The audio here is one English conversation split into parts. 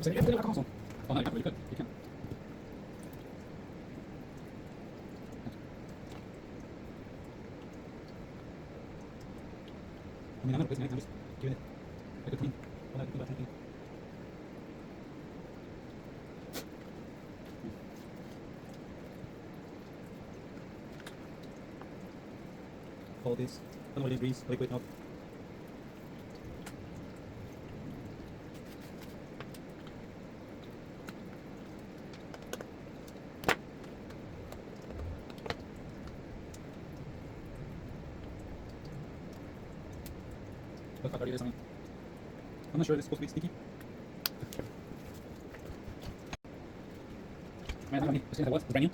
So you have to do like a console. Oh no, you can't really could. You can. I mean, I'm not wasting anything. I'm just giving it a good clean. All that good about anything. All this unloading grease, liquid milk. Look how dirty it is. I mean, I'm not sure if it's supposed to be sticky. Man, I don't know. As soon as I was, it's brand new.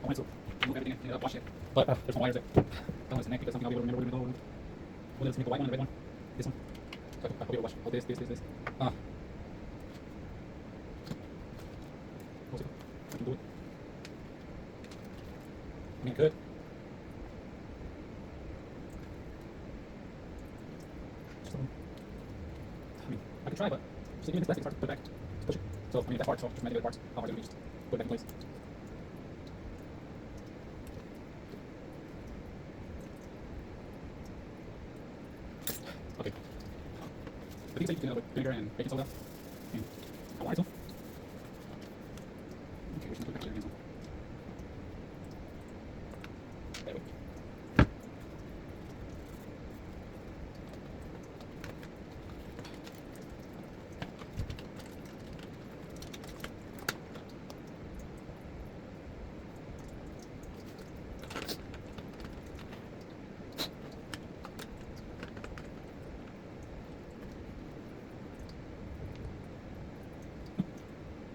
I wanted to remove everything and clean it up, wash it. But there's some wires there. I don't want to connect because something I'll be able to remember what it is. Make the white one and the red one. This one. So I'll be able to wash all this. We'll see. I can do it. I mean, I could. I mean, I could try, but even if it's plastic, it's hard to put it back. Just push it. So, I mean, that part, so just manipulate parts. How hard is it to just put it back in place? Okay. I think it's safe to do that with vinegar and baking soda. And I wanted to. Okay, we're just going to put it back there again. There we go.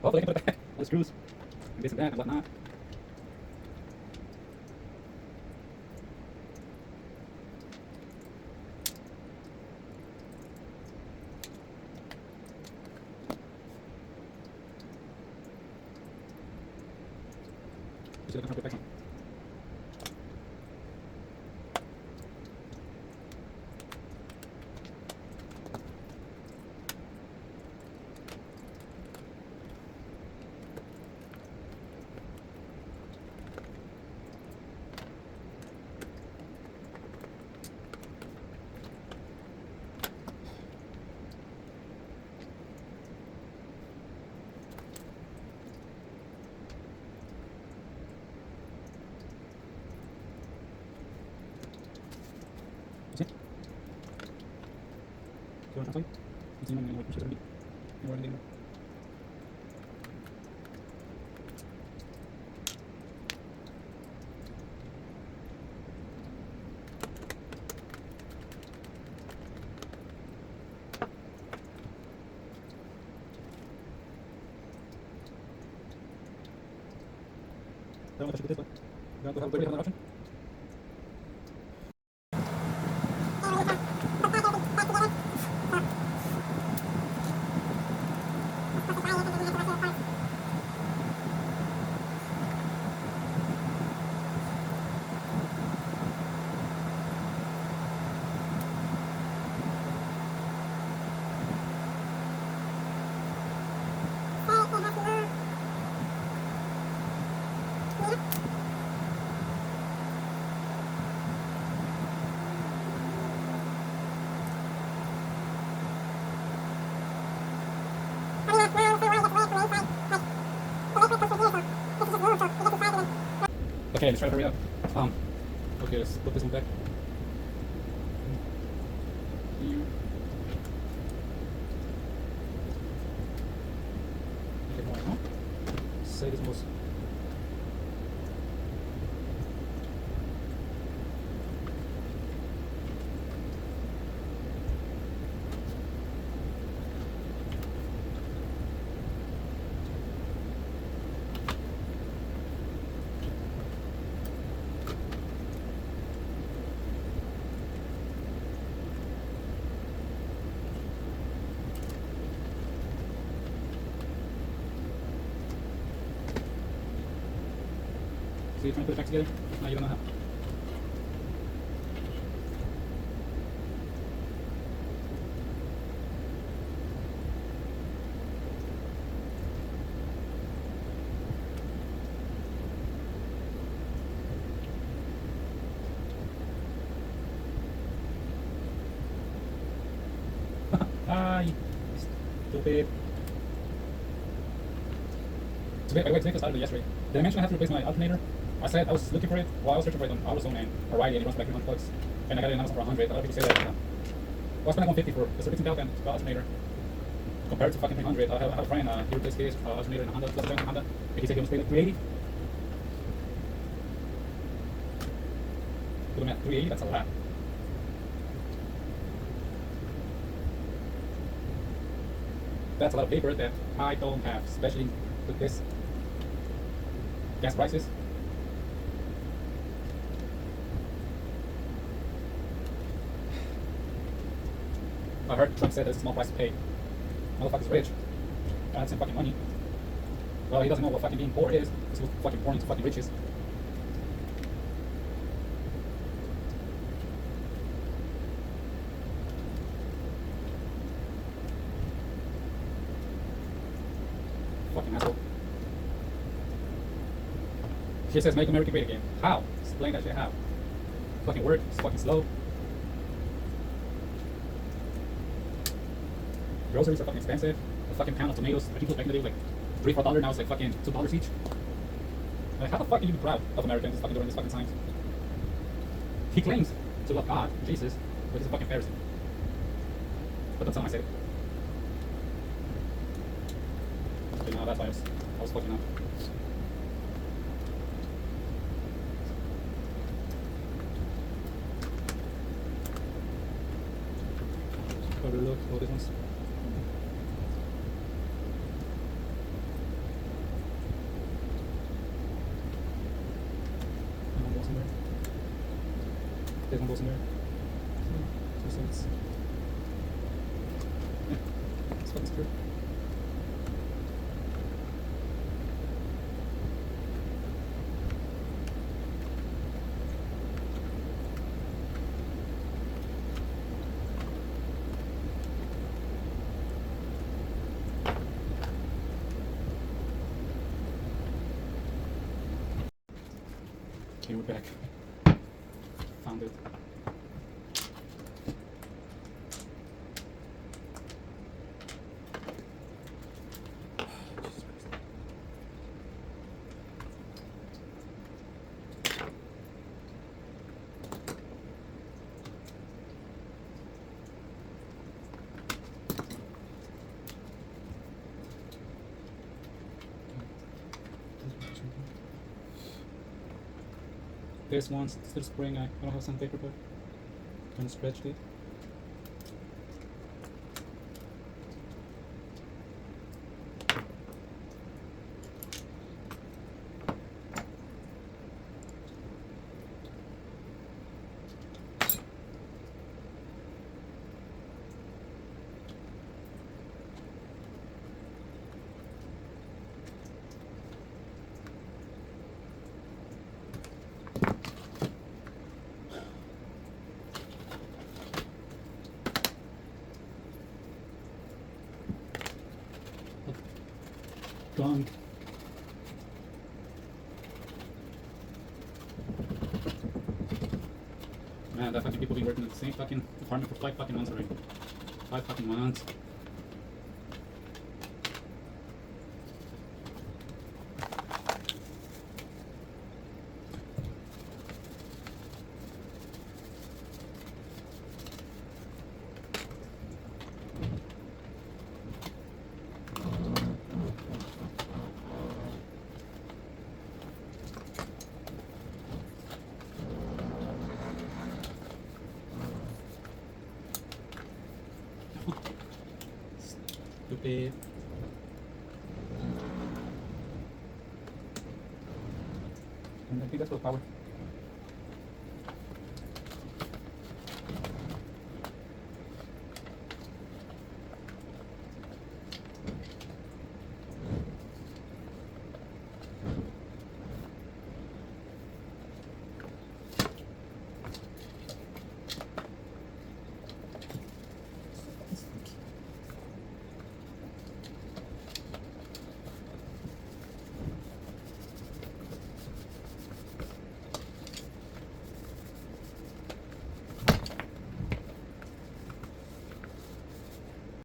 Hopefully I can put it back. All the screws and this and that and whatnot. Just looking for perfection. See? So outside. You see my white pushes already. More than they I don't know if I should put this, but do I have another option? Okay, let's try to hurry up. Okay, let's put this one back. Here. Okay, more now. Say this was. you're trying to put it back together. Now you don't know how. Ah, you stupid. So by the way, to make this audio yesterday, did I mention I have to replace my alternator? I said I was looking for it while I was searching for it on AutoZone and O'Reilly, and it runs for like 300 bucks. And I got it on Amazon for 100. A lot of people say that. Well, I spent like 150 for the servicing belt and the alternator. Compared to fucking 300, I have a friend, he replaced his alternator in a Honda, plus a Honda, and he said he was paying like 380. Do the math, 380, that's a lot. That's a lot of paper that I don't have, especially with this gas prices. I heard Trump said there's a small price to pay. Motherfucker's rich. I have some fucking money. Well, he doesn't know what fucking being poor is. He's fucking born into fucking riches. Fucking asshole. She says make America great again. How? Explain that shit how. Fucking word, it's fucking slow. Groceries are fucking expensive. A fucking pound of tomatoes, I think back in the day was like $3-4, now it's like fucking $2 each. Like how the fuck can you be proud of Americans fucking during this fucking times? He claims to love God, Jesus, but he's a fucking Pharisee. But that's how I said it. Okay, no, that's why I was fucking up. Overlook all these ones. One goes in there. This one goes in there. 2 cents. Yeah, it's fucking screwed. Okay, we're back. Found it. This one's still spraying. I don't have sandpaper, but kind of scratched it. Gone. Man, that fucking people been working in the same fucking apartment for 5 fucking months already. 5 fucking months. Stupid. And I think that's the power.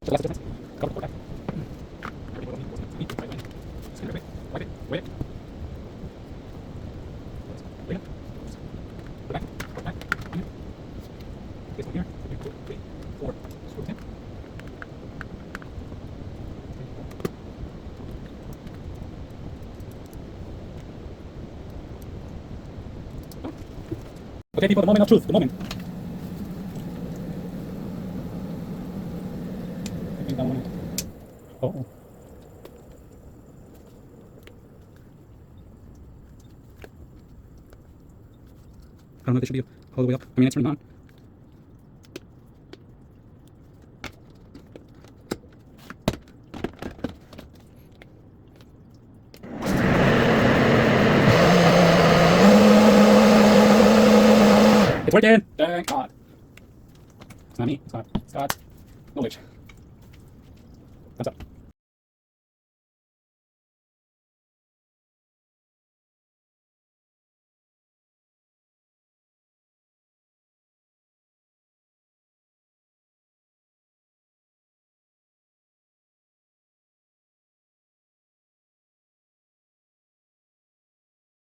So that's the difference. Cover the back. Spin it, wipe it, wait it. Bring it. Go back, go back. Bring it. This one here. 2, 3, 4. Screw it in. Okay, people, the moment of truth. The moment. Taking down one minute. Oh. I don't know if it should be all the way up. I mean, it's turned on. It's working! Thank God. It's not me. It's not. It's God. Knowledge. Thumbs up.